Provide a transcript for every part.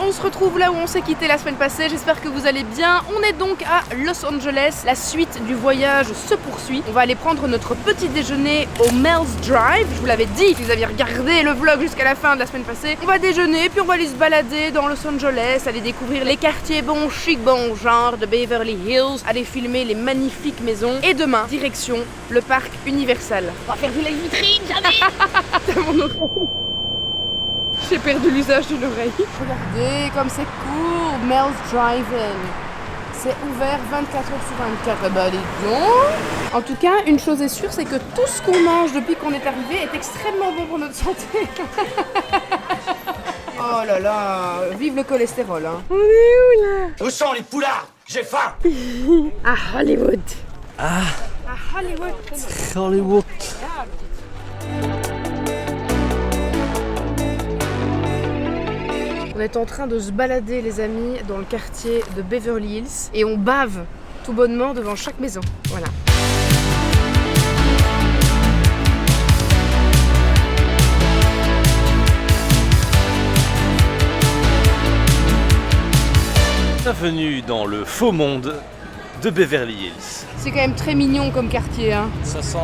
on se retrouve là où on s'est quitté la semaine passée, j'espère que vous allez bien. On est donc à Los Angeles, la suite du voyage se poursuit. On va aller prendre notre petit déjeuner au Mel's Drive. Je vous l'avais dit, si vous aviez regardé le vlog jusqu'à la fin de la semaine passée. On va déjeuner, puis on va aller se balader dans Los Angeles, aller découvrir les quartiers bons, chic, bons, genre de Beverly Hills, aller filmer les magnifiques maisons. Et demain, direction le parc Universal. On va faire de la vitrine, jamais. T'as mon oreille. J'ai perdu l'usage d'une oreille. Regardez comme c'est cool, Mel's Drive-In. C'est ouvert 24 heures sur 24. Bah allez donc. En tout cas, une chose est sûre, c'est que tout ce qu'on mange depuis qu'on est arrivé est extrêmement bon pour notre santé. Oh là là, vive le cholestérol. Hein. On est où là? Où sont les poulards? J'ai faim. À Hollywood. Ah, À Hollywood. Hollywood. On est en train de se balader les amis dans le quartier de Beverly Hills et on bave tout bonnement devant chaque maison. Voilà. Bienvenue dans le faux monde de Beverly Hills. C'est quand même très mignon comme quartier. Hein. Ça sent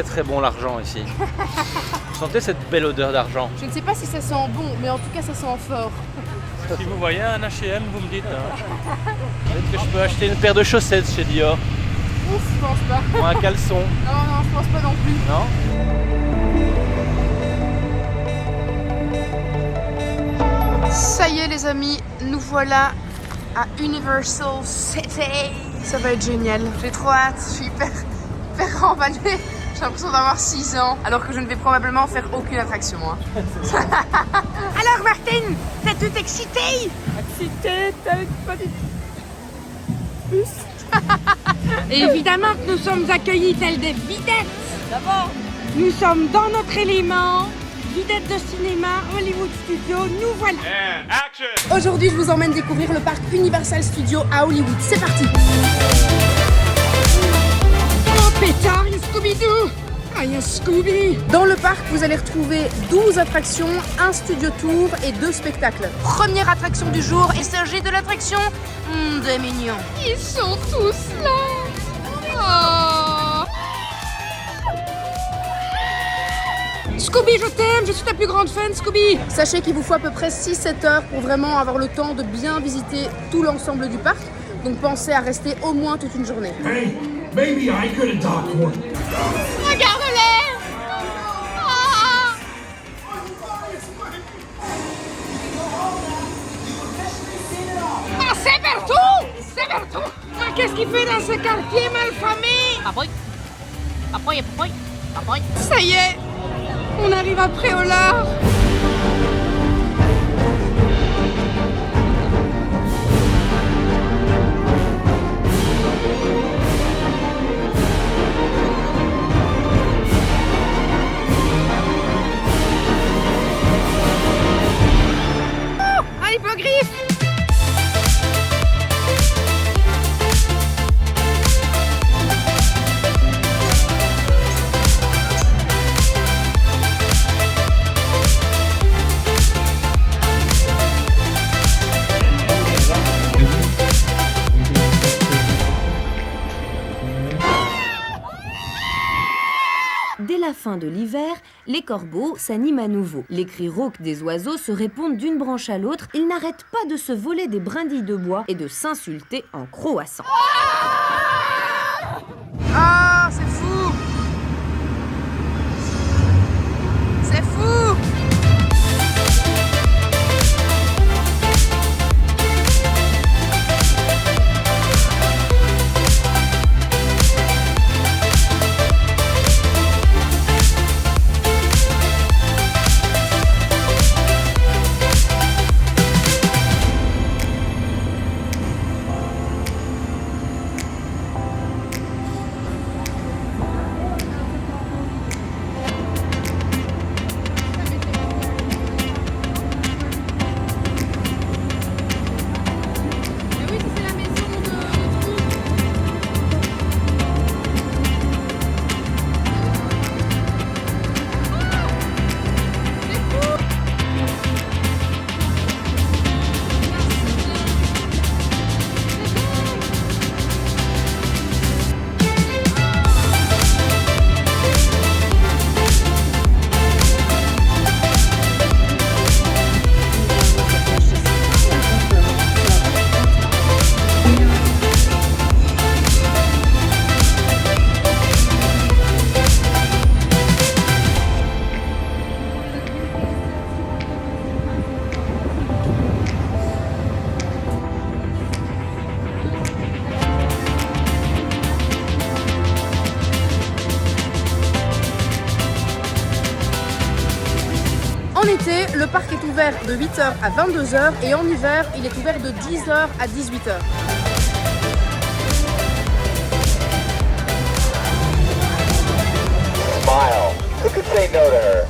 très bon l'argent ici. Vous sentez cette belle odeur d'argent? Je ne sais pas si ça sent bon, mais en tout cas ça sent fort. Si vous voyez un H&M, vous me dites. Hein. Peut-être que je peux acheter une paire de chaussettes chez Dior. Ouf, je pense pas. Ou un caleçon. Non, je pense pas non plus. Non? Ça y est les amis, nous voilà à Universal City. Ça va être génial. J'ai trop hâte, je suis hyper emballée. J'ai l'impression d'avoir 6 ans, alors que je ne vais probablement faire aucune attraction. Hein. Alors Martine, t'es toute excitée? Excitée, t'as une petite puce. Évidemment que nous sommes accueillis tels des vedettes. D'abord, nous sommes dans notre élément. Vedettes de cinéma, Hollywood Studio, nous voilà. Aujourd'hui, je vous emmène découvrir le parc Universal Studios à Hollywood. C'est parti. Oh pétard, il y a Scooby-Doo. Ah, il y a Scooby. Dans le parc, vous allez retrouver 12 attractions, un studio tour et 2 spectacles. Première attraction du jour, il s'agit de l'attraction des mignons. Ils sont tous là. Oh. Scooby, je t'aime, je suis ta plus grande fan, Scooby. Sachez qu'il vous faut à peu près 6-7 heures pour vraiment avoir le temps de bien visiter tout l'ensemble du parc. Donc pensez à rester au moins toute une journée. Hey, maybe I could adopt one. Regarde-les. Ah. Ah, c'est partout. C'est partout. Ah, qu'est-ce qu'il fait dans ce quartier malfamé? Ça y est, on arrive à Préolard. Un hippogriffe. Dès la fin de l'hiver, les corbeaux s'animent à nouveau. Les cris rauques des oiseaux se répondent d'une branche à l'autre. Ils n'arrêtent pas de se voler des brindilles de bois et de s'insulter en croassant. Ah, c'est fou. C'est fou. ouvert de 8h à 22h et en hiver, il est ouvert de 10h à 18h. Smile. Who could say no to her?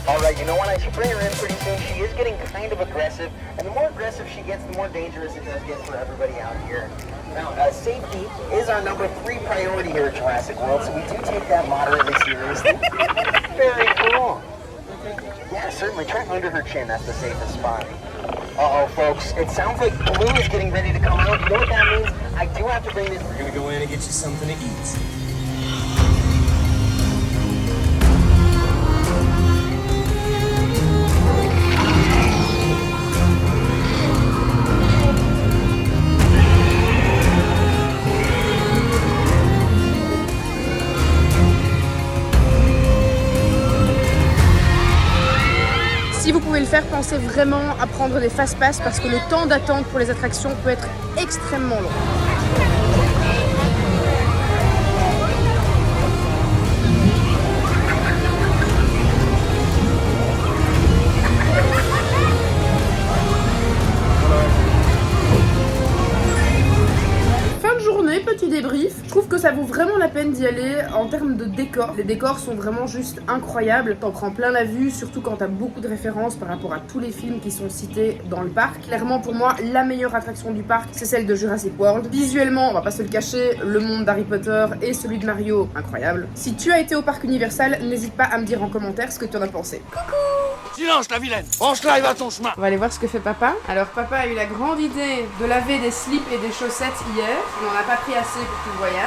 Alright, you know when I spray her in pretty soon, she is getting kind of aggressive, and the more aggressive she gets, the more dangerous it does get for everybody out here. Now, safety is our number 3 priority here at Jurassic World, so we do take that moderately seriously. Very cool. Yeah, certainly. Try under her chin. That's the safest spot. Uh-oh, folks. It sounds like Blue is getting ready to come out. You know what that means? I do have to bring this. We're gonna go in and get you something to eat. Si vous pouvez le faire, pensez vraiment à prendre des fast-pass parce que le temps d'attente pour les attractions peut être extrêmement long. Petit débrief, je trouve que ça vaut vraiment la peine d'y aller en termes de décors. Les décors sont vraiment juste incroyables, t'en prends plein la vue, surtout quand t'as beaucoup de références par rapport à tous les films qui sont cités dans le parc. Clairement pour moi, la meilleure attraction du parc, c'est celle de Jurassic World. Visuellement, on va pas se le cacher, le monde d'Harry Potter et celui de Mario, incroyable. Si tu as été au parc Universal, n'hésite pas à me dire en commentaire ce que tu en as pensé. Coucou! Silence, la vilaine! Branche-la et va à ton chemin! On va aller voir ce que fait papa. Alors papa a eu la grande idée de laver des slips et des chaussettes hier. On n'en a pas pris assez pour tout le voyage.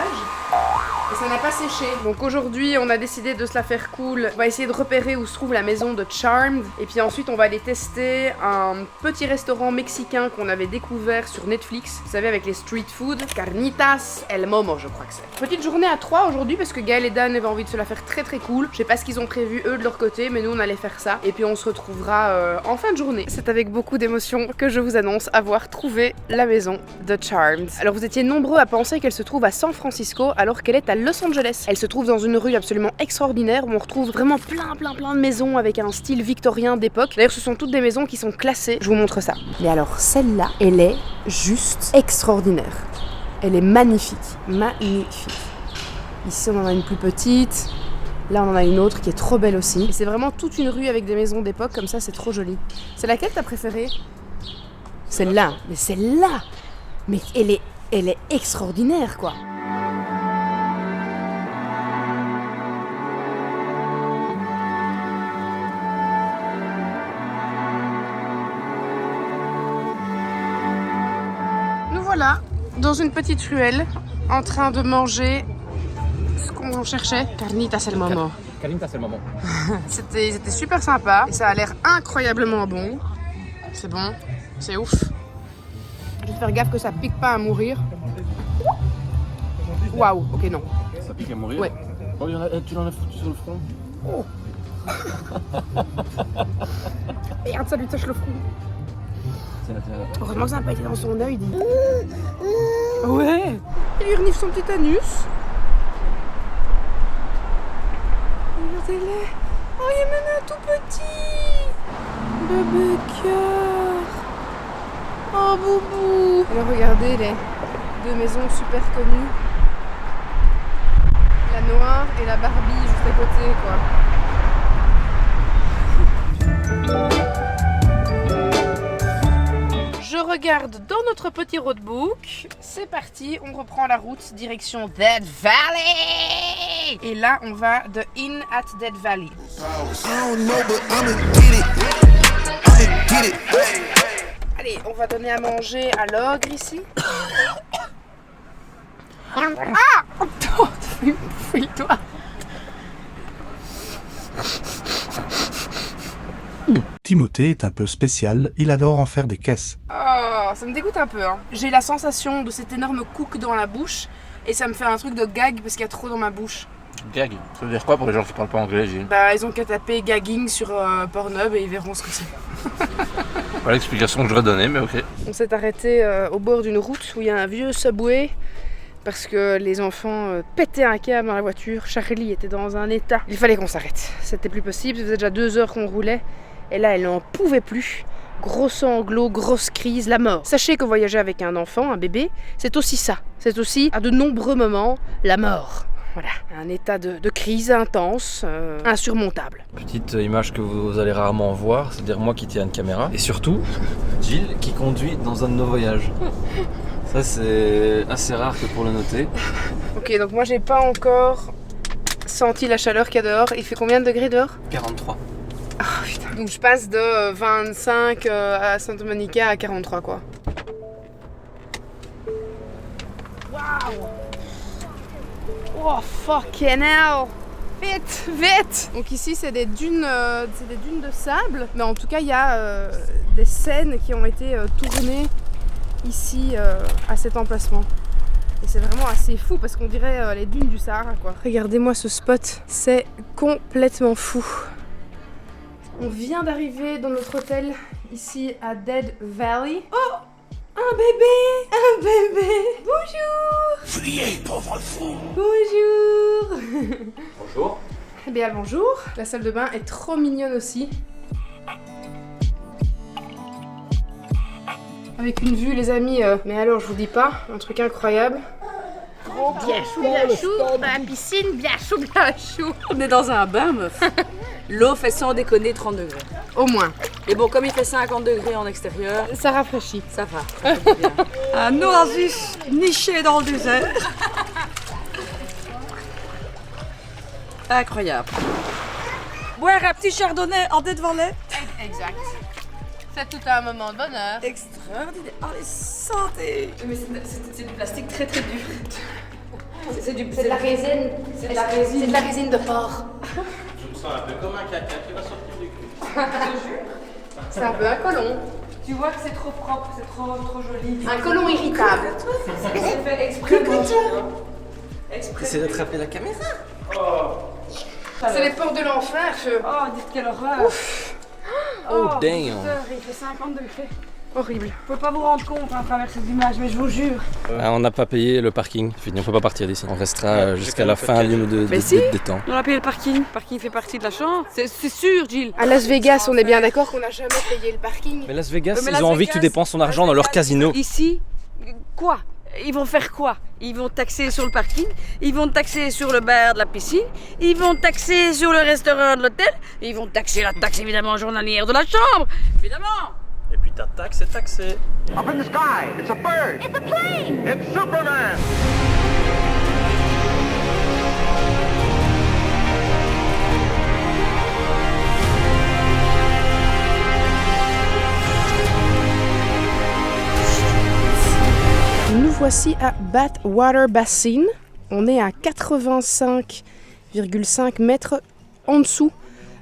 Et ça n'a pas séché. Donc aujourd'hui, on a décidé de se la faire cool. On va essayer de repérer où se trouve la maison de Charmed. Et puis ensuite, on va aller tester un petit restaurant mexicain qu'on avait découvert sur Netflix. Vous savez, avec les street food. Carnitas El Momo, je crois que c'est. Petite journée à 3 aujourd'hui parce que Gaël et Dan avaient envie de se la faire très très cool. Je sais pas ce qu'ils ont prévu eux de leur côté, mais nous on allait faire ça. Et puis on se retrouvera en fin de journée. C'est avec beaucoup d'émotion que je vous annonce avoir trouvé la maison de Charmed. Alors vous étiez nombreux à penser qu'elle se trouve à San Francisco alors qu'elle est à Los Angeles. Elle se trouve dans une rue absolument extraordinaire où on retrouve vraiment plein de maisons avec un style victorien d'époque. D'ailleurs ce sont toutes des maisons qui sont classées. Je vous montre ça. Mais alors celle-là, elle est juste extraordinaire. Elle est magnifique. Magnifique. Ici on en a une plus petite. Là on en a une autre qui est trop belle aussi. Et c'est vraiment toute une rue avec des maisons d'époque comme ça, c'est trop joli. C'est laquelle t'as préférée? Celle-là. Mais celle-là, mais elle est extraordinaire quoi. Nous voilà dans une petite ruelle en train de manger ce qu'on cherchait. Carnitas El Momo. Carnitas El Momo. C'était super sympa et ça a l'air incroyablement bon. C'est bon, c'est ouf. Je vais faire gaffe que ça pique pas à mourir. Waouh, ok non. Ça pique à mourir? Ouais. Oh, tu en as foutu sur le front? Oh. Regarde, ça lui touche le front. Heureusement que ça n'a pas été dans son œil, dit. Ouais. Il lui renifle son petit anus. Regardez-les. Oh, il y a même un tout petit. Bébé cœur. Oh, boubou. Alors regardez les deux maisons super connues. La noire et la Barbie juste à côté, quoi. Je regarde dans notre petit roadbook. C'est parti, on reprend la route direction Dead Valley. Et là, on va de Inn at Dead Valley. Allez, on va donner à manger à l'ogre ici. Ah! Oh, fouille-toi. Timothée est un peu spécial, il adore en faire des caisses. Oh, ça me dégoûte un peu. Hein. J'ai la sensation de cet énorme cook dans la bouche et ça me fait un truc de gag parce qu'il y a trop dans ma bouche. Gag? Ça veut dire quoi pour les gens qui parlent pas anglais, Gilles? Bah, ils ont qu'à taper gagging sur Pornhub et ils verront ce que c'est. Pas l'explication que je voudrais donner, mais ok. On s'est arrêté au bord d'une route où il y a un vieux Subway parce que les enfants pétaient un câble dans la voiture. Charlie était dans un état. Il fallait qu'on s'arrête. C'était plus possible. Ça faisait déjà 2 heures qu'on roulait. Et là, elle n'en pouvait plus. Gros sanglots, grosse crise, la mort. Sachez que voyager avec un enfant, un bébé, c'est aussi ça. C'est aussi, à de nombreux moments, la mort. Voilà, un état de crise intense, insurmontable. Petite image que vous allez rarement voir, c'est-à-dire moi qui tiens une caméra. Et surtout, Jill qui conduit dans un de nos voyages. Ça c'est assez rare que pour le noter. Ok, donc moi j'ai pas encore senti la chaleur qu'il y a dehors. Il fait combien de degrés dehors? 43. Oh putain. Donc je passe de 25 à Santa Monica à 43 quoi. Waouh! Oh fucking hell! Vite, vite! Donc ici c'est des dunes de sable, mais en tout cas il y a des scènes qui ont été tournées ici à cet emplacement. Et c'est vraiment assez fou parce qu'on dirait les dunes du Sahara quoi. Regardez-moi ce spot, c'est complètement fou. On vient d'arriver dans notre hôtel ici à Dead Valley. Oh! Un bébé! Un bébé! Bonjour! Fuyez, pauvre fou! Bonjour! Bonjour. Eh bien bonjour! La salle de bain est trop mignonne aussi. Avec une vue les amis, mais alors je vous dis pas, un truc incroyable. Bien chou, dans la piscine, bien chou. On est dans un bain, meuf. L'eau fait sans déconner 30 degrés. Au moins. Et bon, comme il fait 50 degrés en extérieur, Ça rafraîchit. ça va. Ça fait bien. Un oasis niché dans le désert. Incroyable. Boire un petit chardonnay en Dead Valley. Exact. C'est tout un moment de bonheur. Extraordinaire. Allez, santé. Mais c'est du plastique très très dur. C'est de la résine. C'est de la résine de porc. Je me sens un peu comme un caca qui va sortir du cul. C'est un peu un colon. Tu vois que c'est trop propre, c'est trop joli. Un colon irritable. C'est fait exprès. Essayez d'attraper la caméra. C'est les portes de l'enfer. Oh, dites quelle horreur. Oh damn. Il fait 50 degrés. Horrible. Vous pouvez pas vous rendre compte à travers ces images, mais je vous jure. On n'a pas payé le parking. Fini, on peut pas partir d'ici. On restera jusqu'à la fin d'une ou deux Mais si. des temps. On a payé le parking. Le parking fait partie de la chambre. C'est sûr, Jill. À Las Vegas, on est bien d'accord qu'on n'a jamais payé le parking. Mais Las Vegas, Mais ils Las ont envie que tu Vegas, dépenses ton argent dans leur casino. Ici, quoi? Ils vont faire quoi? Ils vont taxer sur le parking, ils vont taxer sur le bar de la piscine, ils vont taxer sur le restaurant de l'hôtel, ils vont taxer la taxe évidemment journalière de la chambre, évidemment. Et puis ta taxe est taxée. Up in the sky, it's a bird! It's a plane! It's Superman! Nous voici à Badwater Basin. On est à 85,5 mètres en dessous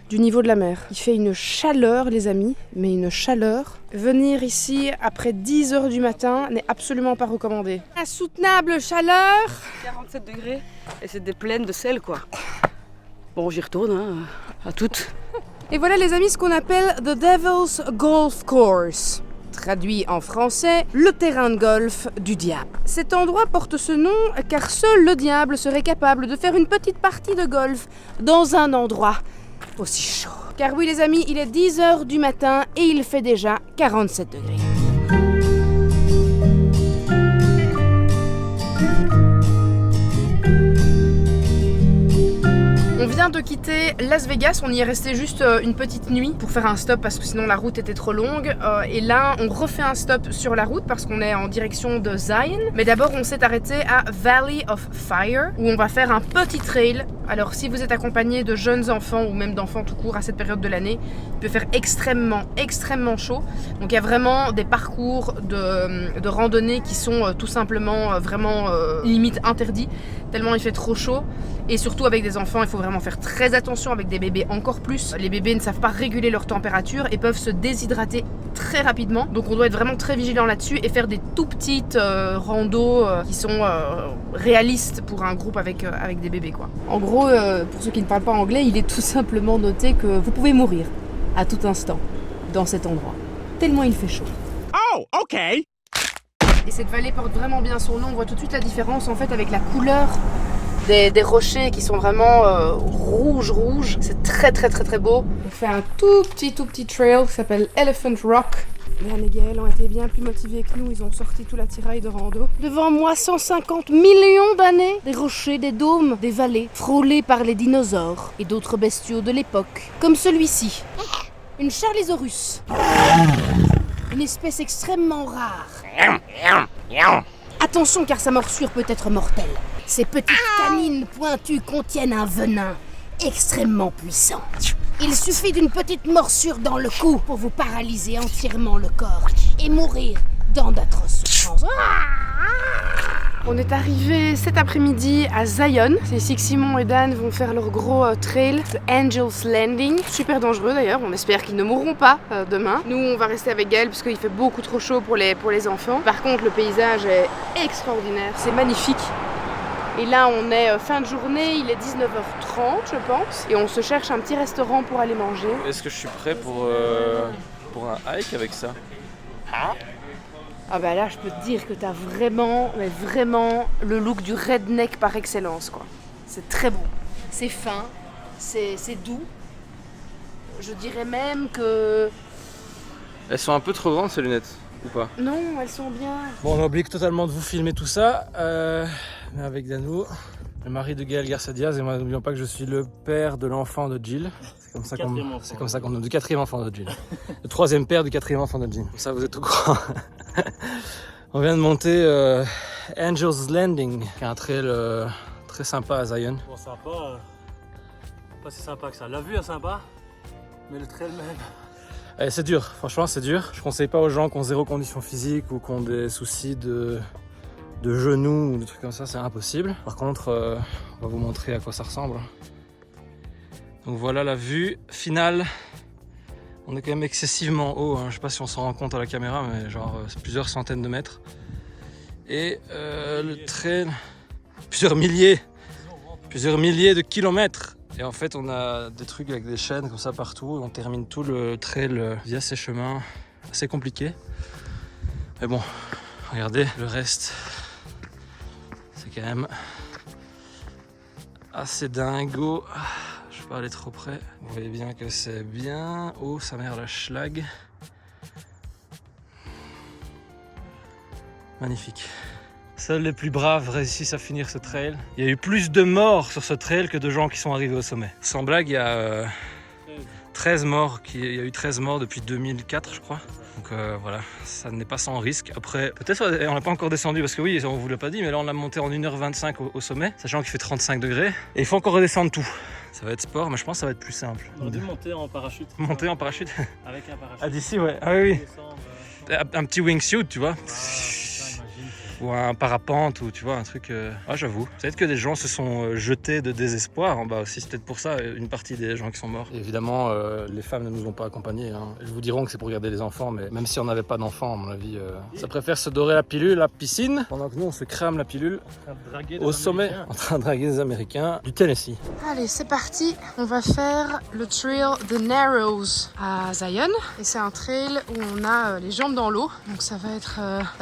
du niveau de la mer. Il fait une chaleur les amis, mais une chaleur. Venir ici après 10 heures du matin n'est absolument pas recommandé. Insoutenable chaleur. 47 degrés et c'est des plaines de sel quoi. Bon j'y retourne hein, à toutes. Et voilà les amis ce qu'on appelle The Devil's Golf Course. Traduit en français, le terrain de golf du diable. Cet endroit porte ce nom car seul le diable serait capable de faire une petite partie de golf dans un endroit aussi chaud. Car oui les amis, il est 10 heures du matin et il fait déjà 47 degrés. On vient de quitter Las Vegas, on y est resté juste une petite nuit pour faire un stop parce que sinon la route était trop longue. Et là, on refait un stop sur la route parce qu'on est en direction de Zion. Mais d'abord, on s'est arrêté à Valley of Fire où on va faire un petit trail. Alors si vous êtes accompagné de jeunes enfants ou même d'enfants tout court à cette période de l'année, il peut faire extrêmement chaud. Donc il y a vraiment des parcours de randonnée qui sont tout simplement vraiment limite interdits tellement il fait trop chaud. Et surtout avec des enfants, il faut vraiment faire très attention, avec des bébés encore plus. Les bébés ne savent pas réguler leur température et peuvent se déshydrater très rapidement. Donc on doit être vraiment très vigilant là-dessus et faire des tout petites randos qui sont réalistes pour un groupe avec des bébés quoi. En gros, pour ceux qui ne parlent pas anglais, il est tout simplement noté que vous pouvez mourir à tout instant dans cet endroit. Tellement il fait chaud. Oh, okay! Et cette vallée porte vraiment bien son nom. On voit tout de suite la différence en fait avec la couleur des rochers qui sont vraiment rouge. C'est très beau. On fait un tout petit trail qui s'appelle Elephant Rock. Dan et Gaël ont été bien plus motivés que nous, ils ont sorti tout l'attirail de rando. Devant moi, 150 millions d'années, des rochers, des dômes, des vallées, frôlés par les dinosaures et d'autres bestiaux de l'époque, comme celui-ci. Une Charlisaurus. Une espèce extrêmement rare. Attention car sa morsure peut être mortelle. Ces petites canines pointues contiennent un venin extrêmement puissant. Il suffit d'une petite morsure dans le cou pour vous paralyser entièrement le corps et mourir dans d'atroces souffrances. On est arrivé cet après-midi à Zion. C'est ici que Simon et Dan vont faire leur gros trail, le Angel's Landing. Super dangereux d'ailleurs, on espère qu'ils ne mourront pas demain. Nous on va rester avec Gaël parce qu'il fait beaucoup trop chaud pour les enfants. Par contre le paysage est extraordinaire, c'est magnifique. Et là on est fin de journée, il est 19h30 je pense. Et on se cherche un petit restaurant pour aller manger. Est-ce que je suis prêt pour un hike avec ça? Ah bah là je peux te dire que t'as vraiment le look du redneck par excellence quoi. C'est très beau, c'est fin, c'est doux. Je dirais même que... Elles sont un peu trop grandes ces lunettes, ou pas? Non, elles sont bien. Bon, on oublie totalement de vous filmer tout ça, mais avec Danou, le mari de Gaël Garcia Diaz, et moi n'oublions pas que je suis le père de l'enfant de Jill. C'est comme ça qu'on du quatrième enfant de Jill. Le troisième père du quatrième enfant de Jill. Comme ça vous êtes au courant. On vient de monter Angel's Landing, qui est un trail très sympa à Zion. Bon, sympa, pas si sympa que ça. La vue est sympa, mais le trail même. C'est dur, franchement c'est dur. Je conseille pas aux gens qui ont zéro condition physique ou qui ont des soucis de genoux ou des trucs comme ça, c'est impossible. Par contre, on va vous montrer à quoi ça ressemble. Donc voilà la vue finale. On est quand même excessivement haut, hein. Je sais pas si on s'en rend compte à la caméra, mais genre c'est plusieurs centaines de mètres. Et le trail, plusieurs milliers de kilomètres. Et en fait on a des trucs avec des chaînes comme ça partout. Et on termine tout le trail via ces chemins assez compliqués. Mais bon, regardez le reste. C'est quand même assez dingo. Je vais pas aller trop près. Vous voyez bien que c'est bien haut, sa mère la schlag. Magnifique. Seuls les plus braves réussissent à finir ce trail. Il y a eu plus de morts sur ce trail que de gens qui sont arrivés au sommet. Sans blague, il y a 13 morts. Il y a eu 13 morts depuis 2004, je crois. Donc voilà, ça n'est pas sans risque. Après, peut-être on n'a pas encore descendu parce que oui, on vous l'a pas dit, mais là on l'a monté en 1h25 au sommet, sachant qu'il fait 35 degrés. Et il faut encore redescendre tout. Ça va être sport, mais je pense que ça va être plus simple. On aurait dû monter en parachute. Monter en parachute? Avec un parachute. Ah d'ici, ouais. Ah oui. Un petit wingsuit, tu vois. Ou un parapente, ou tu vois, un truc... Ah j'avoue, peut-être que des gens se sont jetés de désespoir en bas aussi, c'est peut-être pour ça une partie des gens qui sont morts. Et évidemment, les femmes ne nous ont pas accompagnés, hein. Elles vous diront que c'est pour garder les enfants, mais même si on n'avait pas d'enfants, à mon avis, ça préfère se dorer la pilule à la piscine, pendant que nous on se crame la pilule au sommet, en train de draguer des Américains du Tennessee. Allez, c'est parti, on va faire le trail The Narrows à Zion. Et c'est un trail où on a les jambes dans l'eau, donc ça va être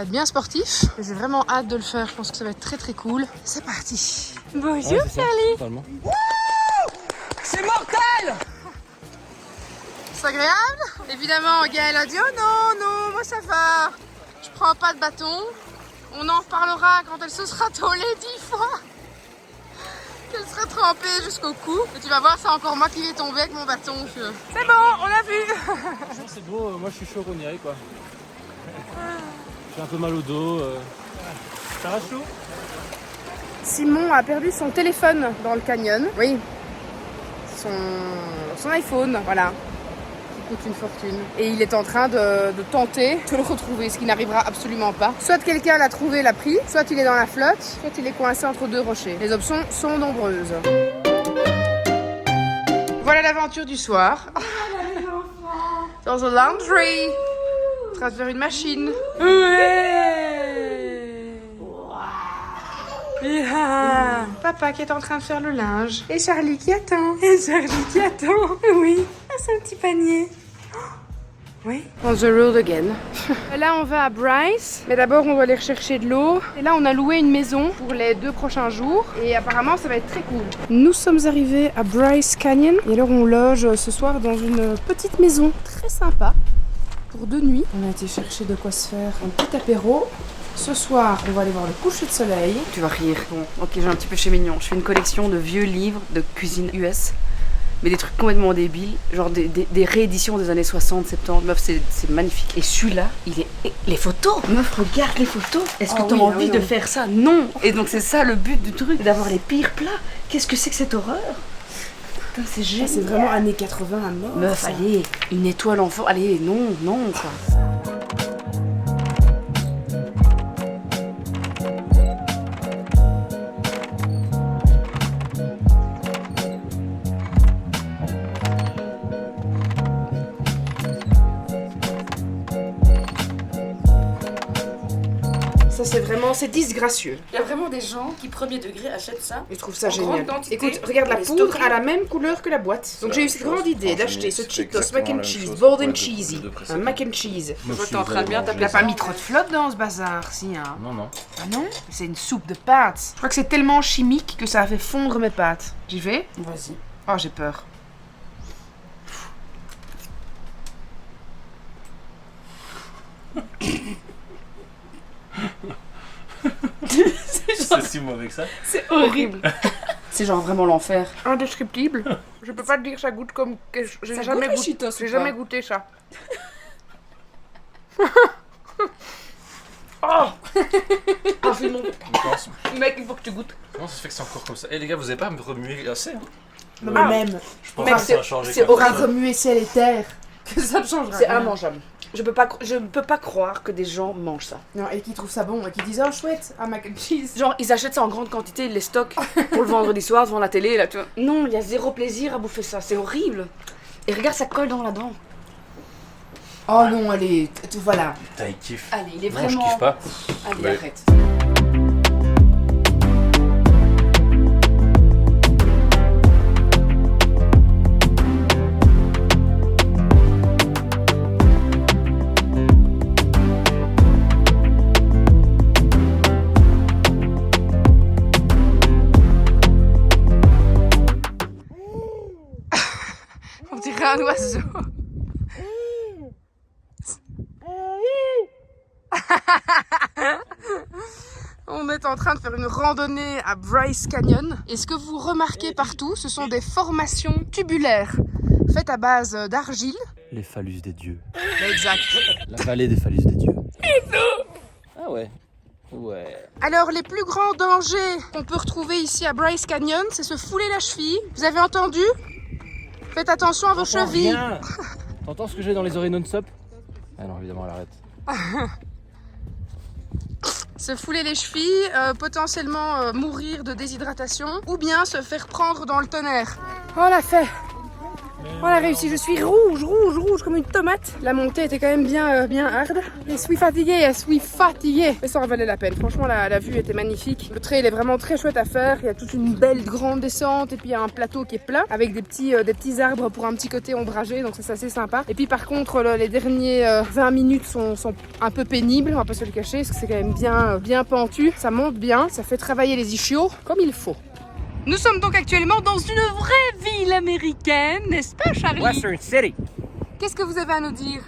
bien sportif. J'ai vraiment hâte de le faire, je pense que ça va être très cool. C'est parti. Bonjour Charlie. C'est mortel! C'est agréable? Évidemment, Gaël a dit oh non, moi ça va. Je prends pas de bâton. On en reparlera quand elle se sera tôlée 10 fois. Qu'elle sera trempée jusqu'au cou. Et tu vas voir, c'est encore moi qui vais tomber avec mon bâton. C'est bon, on l'a vu. C'est beau, moi je suis chaud qu'on y aille quoi. J'ai un peu mal au dos. Ça va chaud? Simon a perdu son téléphone dans le canyon. Oui, son iPhone, voilà. Qui coûte une fortune. Et il est en train de tenter de le retrouver, ce qui n'arrivera absolument pas. Soit quelqu'un l'a trouvé, l'a pris, soit il est dans la flotte, soit il est coincé entre deux rochers. Les options sont nombreuses. Voilà l'aventure du soir. Dans le laundry. En train de faire une machine. Yeah. Papa qui est en train de faire le linge. Et Charlie qui attend. Oui. Ah, c'est un petit panier. Oui. On the road again. Là, on va à Bryce, mais d'abord, on doit aller rechercher de l'eau. Et là, on a loué une maison pour les 2 prochains jours. Et apparemment, ça va être très cool. Nous sommes arrivés à Bryce Canyon. Et alors, on loge ce soir dans une petite maison très sympa pour 2 nuits. On a été chercher de quoi se faire un petit apéro. Ce soir, on va aller voir le coucher de soleil. Tu vas rire. Bon, ok, j'ai un petit péché mignon. Je fais une collection de vieux livres de cuisine US. Mais des trucs complètement débiles, genre des rééditions des années 60, 70. Meuf, c'est magnifique. Et celui-là, il est... Les photos. Meuf, regarde les photos. Est-ce que t'as envie de faire ça? Non. Et donc c'est ça le but du truc, d'avoir les pires plats. Qu'est-ce que c'est que cette horreur? Putain, c'est génial. C'est vraiment années 80 à mort. Meuf, ça. allez, une étoile en forme. Allez, non, quoi. Ça, c'est vraiment, c'est disgracieux. Il y a vraiment des gens qui, premier degré, achètent ça. Je trouve ça En génial. grande quantité, Écoute, regarde, la les poudre stocker. a la même couleur que la boîte. Donc j'ai eu cette grande idée d'acheter ce Cheetos mac and cheese, bold and cheesy, un mac and cheese. Je vois que t'es en train de bien taper. T'as pas mis trop de flotte dans ce bazar, si hein? Non, non. Ah non? C'est une soupe de pâtes. Je crois que c'est tellement chimique que ça a fait fondre mes pâtes. J'y vais? Vas-y. Oh, j'ai peur. C'est si mauvais que ça. C'est horrible. C'est genre vraiment l'enfer. Indescriptible. Je peux pas te dire ça goûte comme que j'ai Ça jamais goûte les goûté. Cheetos ou J'ai pas jamais goûté ça. Oh, Film. Mec, il faut que tu goûtes. Comment ça se fait que c'est encore comme ça? Eh les gars, vous avez pas me remuer assez hein? non, mais même. Je pense Mec, que ça a changé. C'est quand même. aura remué ciel et terre. Que ça ne changera C'est rien. immangeable. Je ne peux pas croire que des gens mangent ça. Non, et qui trouvent ça bon, et qui disent oh chouette, un mac and cheese. Genre, ils achètent ça en grande quantité, ils les stockent pour le vendredi soir devant la télé. Là, tu vois. Non, il y a zéro plaisir à bouffer ça, c'est horrible. Et regarde, ça colle dans la dent. Oh non, allez, voilà. Putain, il kiffe. Allez, il est Non, vraiment... je kiffe pas. Allez, Ouais. arrête. On dirait un oiseau. On est en train de faire une randonnée à Bryce Canyon. Et ce que vous remarquez partout, ce sont des formations tubulaires faites à base d'argile. Les phallus des dieux. Exact. La vallée des phallus des dieux. Ah ouais. Ouais. Alors, les plus grands dangers qu'on peut retrouver ici à Bryce Canyon, c'est se fouler la cheville. Vous avez entendu? Faites attention à vos chevilles. Rien. T'entends ce que j'ai dans les oreilles non-stop? Ah non, évidemment, elle arrête. Se fouler les chevilles, potentiellement mourir de déshydratation, ou bien se faire prendre dans le tonnerre. On l'a fait. On a réussi, je suis rouge comme une tomate. La montée était quand même bien hard. Je suis fatiguée. Mais ça en valait la peine. Franchement, la vue était magnifique. Le trail est vraiment très chouette à faire. Il y a toute une belle grande descente et puis il y a un plateau qui est plat avec des petits arbres pour un petit côté ombragé. Donc ça, c'est assez sympa. Et puis par contre, les derniers 20 minutes sont un peu pénibles. On va pas se le cacher parce que c'est quand même bien pentu. Ça monte bien. Ça fait travailler les ischios comme il faut. Nous sommes donc actuellement dans une vraie ville américaine, n'est-ce pas Charlie? Western City. Qu'est-ce que vous avez à nous dire?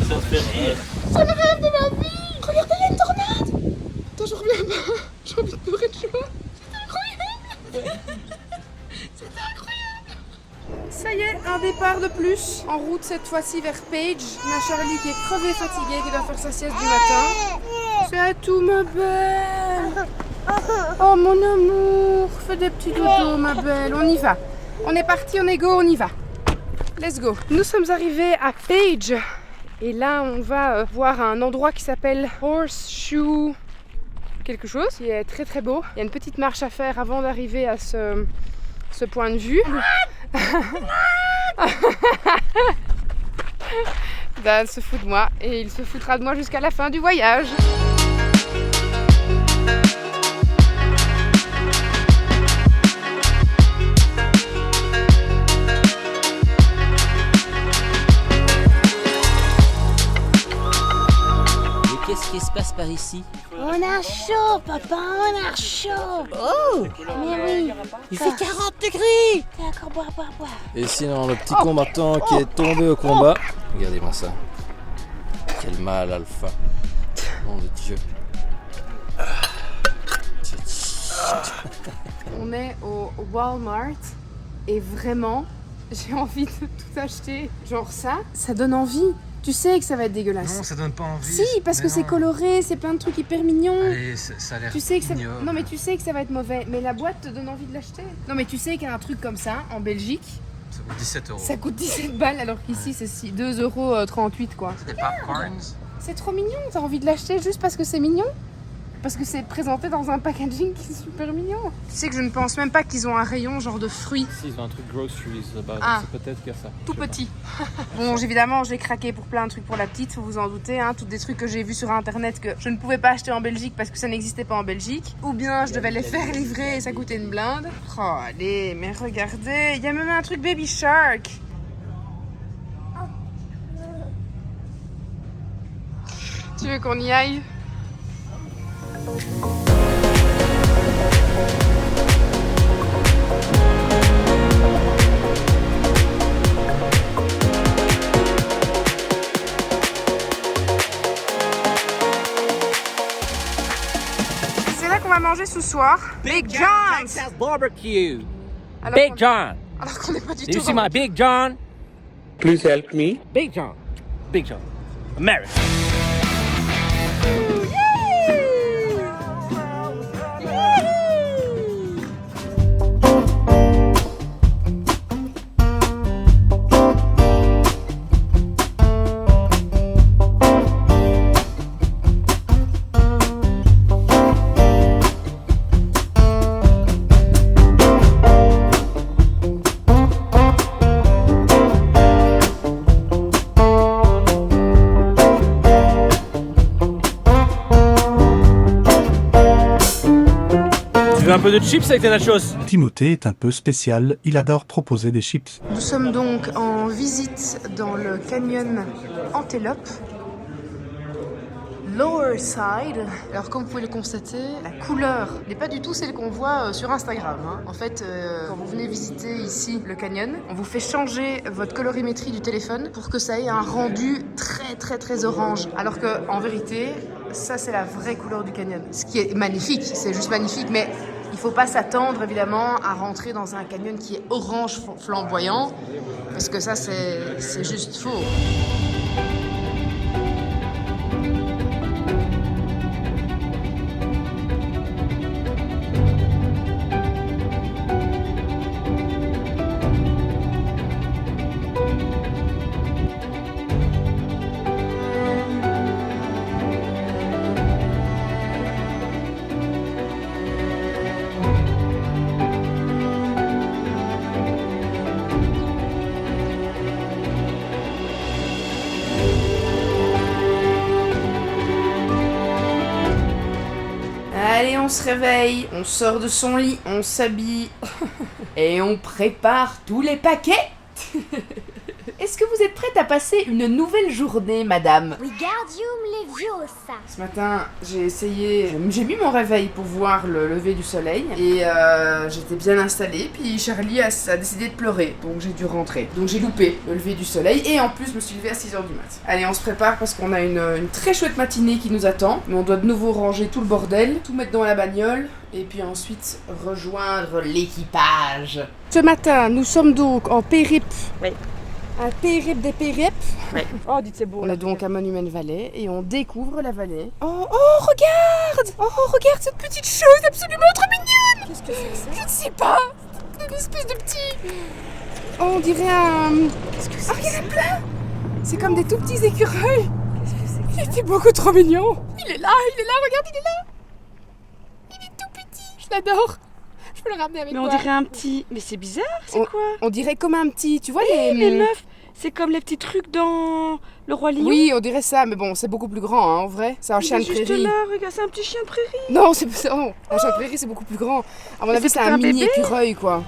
Ça te fait rire. C'est le rêve de ma vie! Regardez, il y a une tornade! Attends, je reviens pas. J'ai envie de pleurer de joie. C'est incroyable! C'est incroyable! Ça y est, un départ de plus. En route cette fois-ci vers Page. On a Charlie qui est crevé fatigué, qui doit faire sa sieste du matin. C'est à tout, ma belle! Oh, mon amour! Fais des petits dodos, ma belle. On y va. On est parti, on est go, on y va. Let's go. Nous sommes arrivés à Page. Et là, on va voir un endroit qui s'appelle Horseshoe quelque chose qui est très très beau. Il y a une petite marche à faire avant d'arriver à ce point de vue. Dan se fout de moi et il se foutra de moi jusqu'à la fin du voyage. Qu'est-ce qui se passe par ici? On a chaud, papa, on a chaud. Oh! Mais oui. Il fait 40 degrés! D'accord, bois. Et sinon, le petit combattant qui est tombé au combat. Regardez-moi ça. Quel mal, Alpha. Nom de Dieu. On est au Walmart et vraiment, j'ai envie de tout acheter. Genre ça donne envie. Tu sais que ça va être dégueulasse. Non, ça donne pas envie. Si, parce que c'est coloré, c'est plein de trucs hyper mignons. Allez, ça a l'air Tu sais que ça... ignoble. Non mais tu sais que ça va être mauvais, mais la boîte te donne envie de l'acheter. Non mais tu sais qu'un truc comme ça, en Belgique, Ça coûte 17 €. ça coûte 17 balles alors qu'ici c'est 2,38 €, quoi. C'est des popcorns. C'est trop mignon, t'as envie de l'acheter juste parce que c'est mignon? Parce que c'est présenté dans un packaging qui est super mignon. Tu sais que je ne pense même pas qu'ils ont un rayon genre de fruits. Si, ils ont un truc groceries là-bas, Ah. c'est peut-être qu'il y a ça. Tout petit. Bon, évidemment, j'ai craqué pour plein de trucs pour la petite, faut vous en douter. Hein, toutes des trucs que j'ai vus sur internet que je ne pouvais pas acheter en Belgique parce que ça n'existait pas en Belgique. Ou bien je devais les faire livrer et ça coûtait une blinde. Oh, allez, mais regardez, il y a même un truc Baby Shark. Tu veux qu'on y aille? C'est là qu'on va manger ce soir. Big John's. Barbecue! Alors Big qu'on- John! Alors qu'on n'est pas du Do you tout see dans- my Big John? Please help me. Big John. Big John. America. Tu veux un peu de chips avec tes nachos? Timothée est un peu spécial, il adore proposer des chips. Nous sommes donc en visite dans le canyon Antelope, Lower Side. Alors comme vous pouvez le constater, la couleur n'est pas du tout celle qu'on voit sur Instagram. Hein. En fait, quand vous venez visiter ici le canyon, on vous fait changer votre colorimétrie du téléphone pour que ça ait un rendu très orange. Alors que en vérité, ça c'est la vraie couleur du canyon. Ce qui est magnifique, c'est juste magnifique, mais il faut pas s'attendre évidemment à rentrer dans un canyon qui est orange flamboyant, parce que ça c'est juste faux. Allez, on se réveille, on sort de son lit, on s'habille et on prépare tous les paquets. Est-ce que vous êtes prête à passer une nouvelle journée, madame? Wingardium Leviosa. Ce matin, j'ai mis mon réveil pour voir le lever du soleil et j'étais bien installée. Puis Charlie a décidé de pleurer, donc j'ai dû rentrer. Donc j'ai loupé le lever du soleil et en plus je me suis levée à 6h du mat. Allez, on se prépare parce qu'on a une très chouette matinée qui nous attend. Mais on doit de nouveau ranger tout le bordel, tout mettre dans la bagnole et puis ensuite rejoindre l'équipage. Ce matin, nous sommes donc en périple. Oui. Un périple des périples. Oui. Oh, dites c'est beau. On est donc à Monument Valley et on découvre la vallée. Oh, regarde! Oh, regarde cette petite chose absolument trop mignonne! Qu'est-ce que c'est que ça? Je ne sais pas! Une espèce de petit... Oh, on dirait un... Qu'est-ce que c'est? Oh, regarde plein! C'est comme des tout petits écureuils! Qu'est-ce que c'est que Il était beaucoup trop mignon! Il est là, regarde, il est là! l'adore. Je peux le ramener avec Mais moi. on dirait un petit... Mais c'est bizarre, c'est quoi? On dirait comme un petit, tu vois Les meufs, c'est comme les petits trucs dans Le Roi Lion. Oui, on dirait ça, mais bon, c'est beaucoup plus grand, hein, en vrai. C'est un chien de juste prairie. là, regarde, c'est un petit chien de prairie. Non, c'est pas non. Un chien de prairie, c'est beaucoup plus grand. À mon avis, c'est un mini bébé. écureuil, quoi.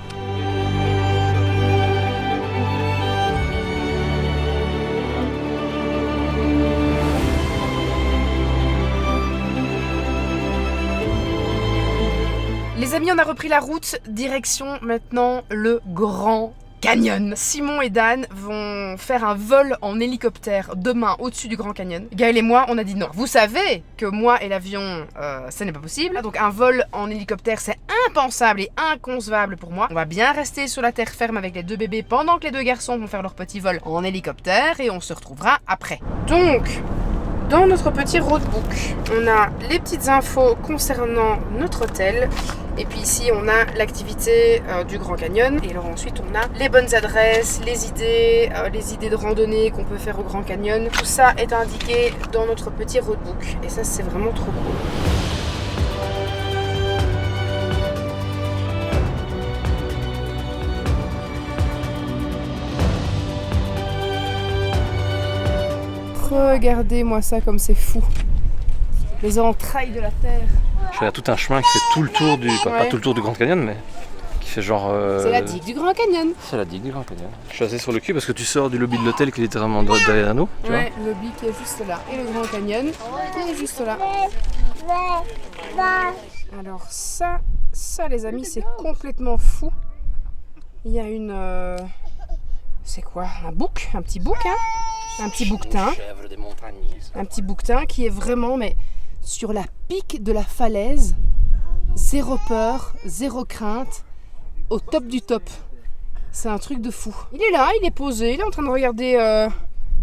Les amis, on a repris la route, direction maintenant le Grand Canyon. Simon et Dan vont faire un vol en hélicoptère demain au-dessus du Grand Canyon. Gaël et moi, on a dit non. Vous savez que moi et l'avion, ça n'est pas possible. Donc un vol en hélicoptère, c'est impensable et inconcevable pour moi. On va bien rester sur la terre ferme avec les deux bébés pendant que les deux garçons vont faire leur petit vol en hélicoptère et on se retrouvera après. Donc, dans notre petit roadbook, on a les petites infos concernant notre hôtel. Et puis ici, on a l'activité du Grand Canyon. Et alors ensuite, on a les bonnes adresses, les idées de randonnée qu'on peut faire au Grand Canyon. Tout ça est indiqué dans notre petit roadbook. Et ça, c'est vraiment trop cool. Regardez-moi ça comme c'est fou. Les entrailles de la terre. Il y a tout un chemin qui fait tout le tour du... Pas tout le tour du Grand Canyon, mais qui fait genre... C'est la digue du Grand Canyon. C'est la digue du Grand Canyon. Je suis assez sur le cul parce que tu sors du lobby de l'hôtel qui est littéralement derrière nous. Tu Ouais, le lobby qui est juste là. Et le Grand Canyon qui est juste là. Alors ça les amis, c'est complètement fou. Il y a une... c'est quoi? Un bouc? Un petit bouc, hein? Un petit bouquetin. Un petit bouquetin qui est vraiment, mais sur la pique de la falaise. Zéro peur, zéro crainte. Au top du top. C'est un truc de fou. Il est là, il est posé, il est en train de regarder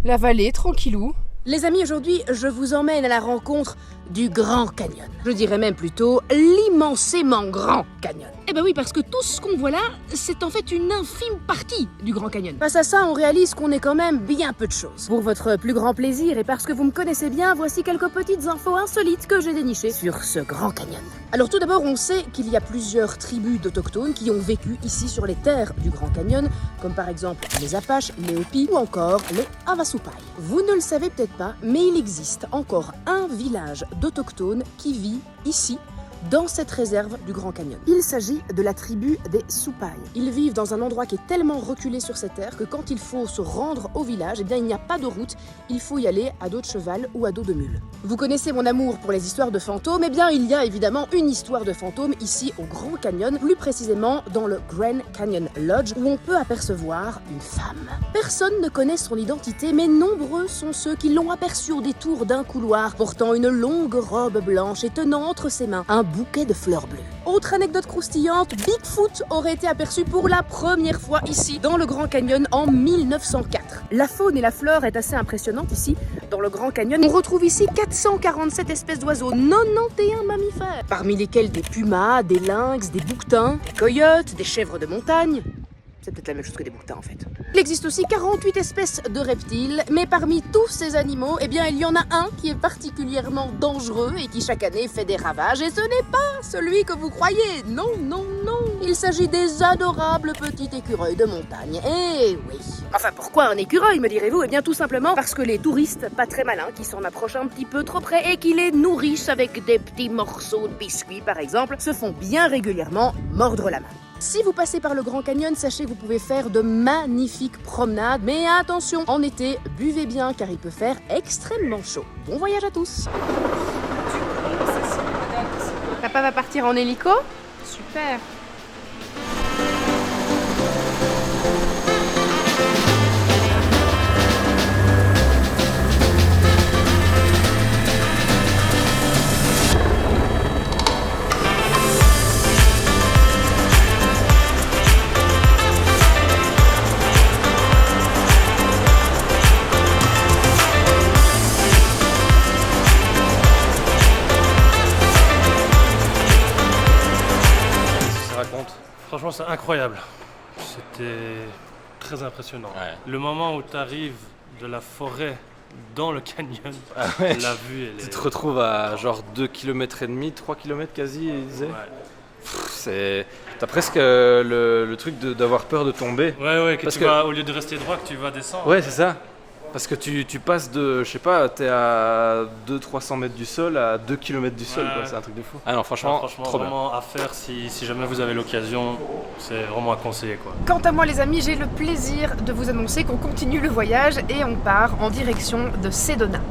la vallée, tranquillou. Les amis, aujourd'hui, je vous emmène à la rencontre du Grand Canyon. Je dirais même plutôt l'immensément Grand Canyon. Eh ben oui, parce que tout ce qu'on voit là, c'est en fait une infime partie du Grand Canyon. Face à ça, on réalise qu'on est quand même bien peu de choses. Pour votre plus grand plaisir et parce que vous me connaissez bien, voici quelques petites infos insolites que j'ai dénichées sur ce Grand Canyon. Alors tout d'abord, on sait qu'il y a plusieurs tribus d'autochtones qui ont vécu ici sur les terres du Grand Canyon, comme par exemple les Apaches, les Hopis ou encore les Havasupai. Vous ne le savez peut-être pas, mais il existe encore un village d'autochtones qui vit ici, dans cette réserve du Grand Canyon. Il s'agit de la tribu des Supai. Ils vivent dans un endroit qui est tellement reculé sur cette terre que quand il faut se rendre au village, eh bien il n'y a pas de route, il faut y aller à dos de cheval ou à dos de mule. Vous connaissez mon amour pour les histoires de fantômes, eh bien il y a évidemment une histoire de fantôme ici au Grand Canyon, plus précisément dans le Grand Canyon Lodge où on peut apercevoir une femme. Personne ne connaît son identité, mais nombreux sont ceux qui l'ont aperçue au détour d'un couloir, portant une longue robe blanche et tenant entre ses mains un bouquet de fleurs bleues. Autre anecdote croustillante, Bigfoot aurait été aperçu pour la première fois ici, dans le Grand Canyon, en 1904. La faune et la flore est assez impressionnante ici, dans le Grand Canyon. On retrouve ici 447 espèces d'oiseaux, 91 mammifères, parmi lesquels des pumas, des lynx, des bouquetins, des coyotes, des chèvres de montagne. C'est peut-être la même chose que des bouquetins en fait. Il existe aussi 48 espèces de reptiles, mais parmi tous ces animaux, eh bien il y en a un qui est particulièrement dangereux et qui chaque année fait des ravages, et ce n'est pas celui que vous croyez, non, non, non. Il s'agit des adorables petits écureuils de montagne, eh oui. Enfin pourquoi un écureuil me direz-vous? Eh bien tout simplement parce que les touristes, pas très malins, qui s'en approchent un petit peu trop près et qui les nourrissent avec des petits morceaux de biscuits par exemple, se font bien régulièrement mordre la main. Si vous passez par le Grand Canyon, sachez que vous pouvez faire de magnifiques promenades, mais attention, en été, buvez bien car il peut faire extrêmement chaud. Bon voyage à tous. Papa va partir en hélico? Super. Franchement, c'est incroyable. C'était très impressionnant. Ouais. Le moment où tu arrives de la forêt dans le canyon, la vue, elle est... Tu te retrouves à genre 2,5 km, 3 km quasi, il disait. Ouais. t'as presque le truc d'avoir peur de tomber. Ouais, vas, au lieu de rester droit, que tu vas descendre. Ouais, c'est ça. Parce que tu passes de, je sais pas, t'es à 200-300 mètres du sol à 2 km du sol, quoi. C'est un truc de fou. Ah non, franchement trop vraiment bien. À faire si jamais vous avez l'occasion, c'est vraiment à conseiller, quoi. Quant à moi les amis, j'ai le plaisir de vous annoncer qu'on continue le voyage et on part en direction de Sedona.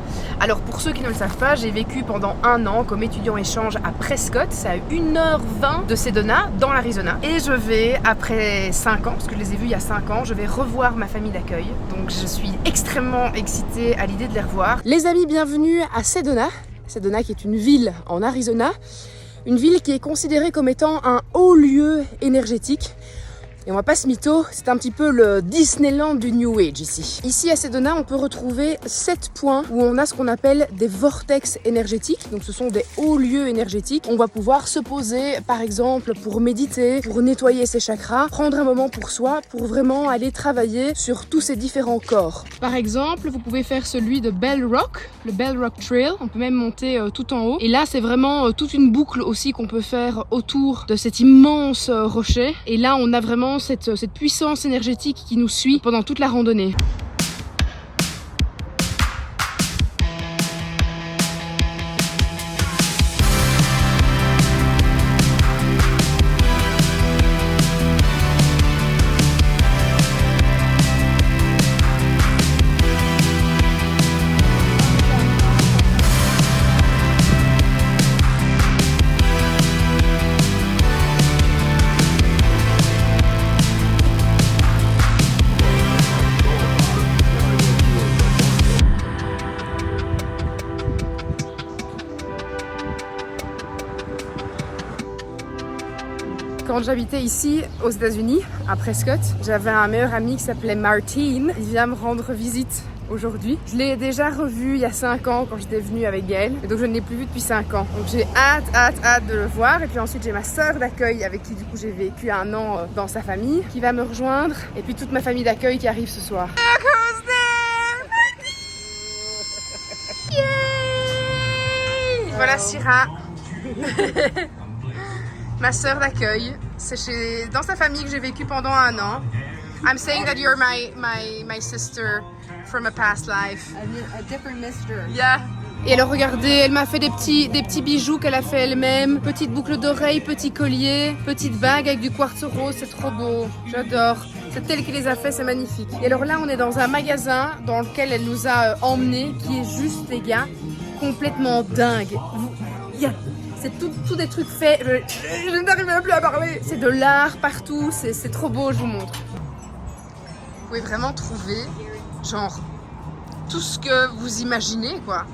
Alors pour ceux qui ne le savent pas, j'ai vécu pendant 1 an comme étudiant échange à Prescott, c'est à 1h20 de Sedona, dans l'Arizona. Et je vais, après 5 ans, parce que je les ai vus il y a 5 ans, je vais revoir ma famille d'accueil. Donc je suis extrêmement excitée à l'idée de les revoir. Les amis, bienvenue à Sedona. Sedona qui est une ville en Arizona. Une ville qui est considérée comme étant un haut lieu énergétique. Et on va pas se mytho, c'est un petit peu le Disneyland du New Age ici. Ici à Sedona, on peut retrouver 7 points où on a ce qu'on appelle des vortex énergétiques. Donc ce sont des hauts lieux énergétiques. On va pouvoir se poser par exemple pour méditer, pour nettoyer ses chakras, prendre un moment pour soi, pour vraiment aller travailler sur tous ces différents corps. Par exemple, vous pouvez faire celui de Bell Rock, le Bell Rock Trail. On peut même monter tout en haut. Et là, c'est vraiment toute une boucle aussi qu'on peut faire autour de cet immense rocher. Et là, on a vraiment cette puissance énergétique qui nous suit pendant toute la randonnée. Quand j'habitais ici aux États-Unis, à Prescott, j'avais un meilleur ami qui s'appelait Martin. Il vient me rendre visite aujourd'hui. Je l'ai déjà revu il y a 5 ans quand j'étais venue avec Gaëlle. Et donc je ne l'ai plus vu depuis 5 ans. Donc j'ai hâte de le voir. Et puis ensuite j'ai ma sœur d'accueil avec qui du coup j'ai vécu 1 an dans sa famille qui va me rejoindre. Et puis toute ma famille d'accueil qui arrive ce soir. Voilà Syrah. Ma sœur d'accueil, c'est dans sa famille que j'ai vécu pendant 1 an. I'm saying that you're my sister from a past life. A different mister. Yeah. Et alors regardez, elle m'a fait des petits bijoux qu'elle a fait elle-même. Petite boucle d'oreille, petit collier, petite bague avec du quartz rose, c'est trop beau. J'adore. C'est elle qui les a fait, c'est magnifique. Et alors là, on est dans un magasin dans lequel elle nous a emmenés, qui est juste, les gars, complètement dingue. C'est tout des trucs faits, je n'arrive même plus à parler. C'est de l'art partout, c'est trop beau, je vous montre. Vous pouvez vraiment trouver, genre, tout ce que vous imaginez, quoi.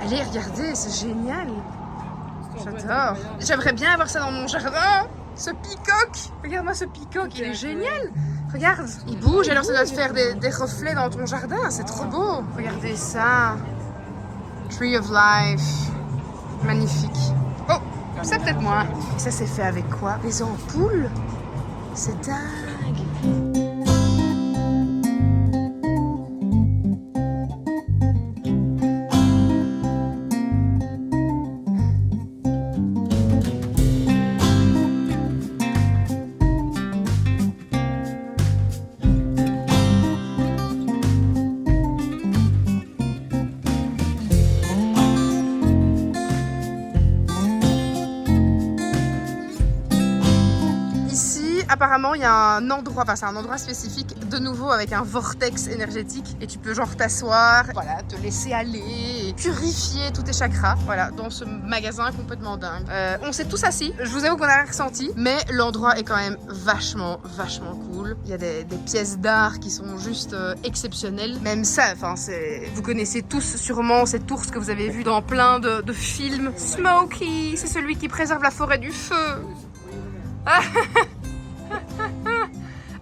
Allez, regardez, c'est génial. J'adore. J'aimerais bien avoir ça dans mon jardin. Ce peacock, regarde-moi ce peacock, il est génial. Regarde, il bouge, alors ça doit te faire des reflets dans ton jardin, c'est trop beau. Regardez ça. Tree of Life. Magnifique. Oh, c'est peut-être moi. Et ça, c'est fait avec quoi? Les ampoules? C'est dingue. Apparemment, il y a un endroit, enfin c'est un endroit spécifique, de nouveau avec un vortex énergétique et tu peux genre t'asseoir, voilà, te laisser aller et purifier tous tes chakras, voilà, dans ce magasin complètement dingue. On s'est tous assis, je vous avoue qu'on a rien ressenti, mais l'endroit est quand même vachement cool. Il y a des pièces d'art qui sont juste exceptionnelles. Même ça, enfin vous connaissez tous sûrement cet ours que vous avez vu dans plein de films. Smokey, c'est celui qui préserve la forêt du feu.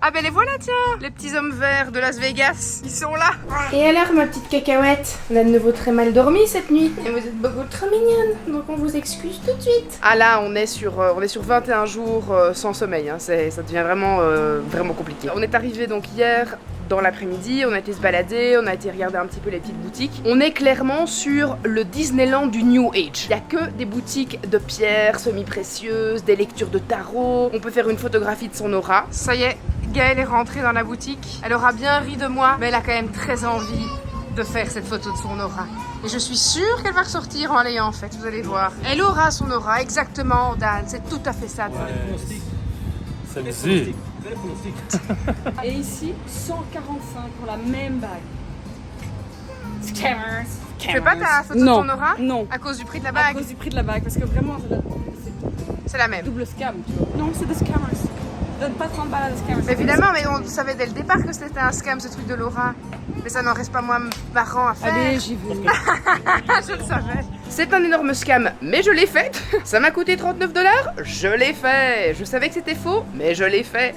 Ah ben les voilà, tiens, les petits hommes verts de Las Vegas, ils sont là. Et alors ma petite cacahuète, on a de nouveau très mal dormi cette nuit. Et vous êtes beaucoup trop mignonne, donc on vous excuse tout de suite. Ah là, on est sur 21 jours sans sommeil, hein. Ça devient vraiment compliqué. On est arrivé donc hier dans l'après-midi, on a été se balader, on a été regarder un petit peu les petites boutiques. On est clairement sur le Disneyland du New Age. Il n'y a que des boutiques de pierres semi-précieuses, des lectures de tarot. On peut faire une photographie de son aura. Ça y est, Gaëlle est rentrée dans la boutique. Elle aura bien ri de moi, mais elle a quand même très envie de faire cette photo de son aura. Et je suis sûre qu'elle va ressortir en l'ayant faite, vous allez voir. Elle aura son aura, exactement, Dan, c'est tout à fait ça. Celle-ci. Et ici, 145 pour la même bague. Scammers. Tu fais pas ta photo de ton aura? Non. À cause du prix de la bague? À cause du prix de la bague, parce que vraiment, c'est la même. Double scam, tu vois. Non, c'est des scammers. Donne pas 30 balles à des scammers. Évidemment, mais on savait dès le départ que c'était un scam, ce truc de l'aura. Mais ça n'en reste pas moins marrant à faire. Allez, j'y vais. Je le savais. C'est un énorme scam, mais je l'ai fait. Ça m'a coûté 39 $, je l'ai fait. Je savais que c'était faux, mais je l'ai fait.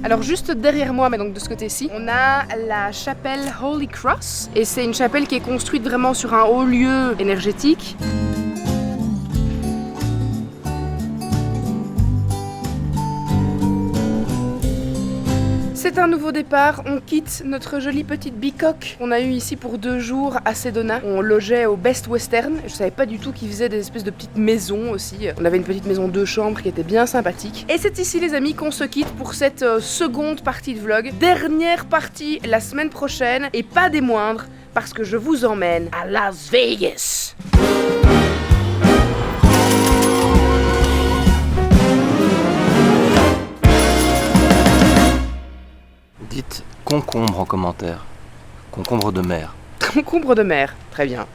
Alors juste derrière moi, mais donc de ce côté-ci, on a la chapelle Holy Cross. Et c'est une chapelle qui est construite vraiment sur un haut lieu énergétique. C'est un nouveau départ, on quitte notre jolie petite bicoque qu'on a eue ici pour 2 jours à Sedona. On logeait au Best Western, je savais pas du tout qu'ils faisaient des espèces de petites maisons aussi. On avait une petite maison 2 chambres qui était bien sympathique. Et c'est ici les amis qu'on se quitte pour cette seconde partie de vlog. Dernière partie la semaine prochaine et pas des moindres parce que je vous emmène à Las Vegas. Dites concombre en commentaire. Concombre de mer. Concombre de mer, très bien.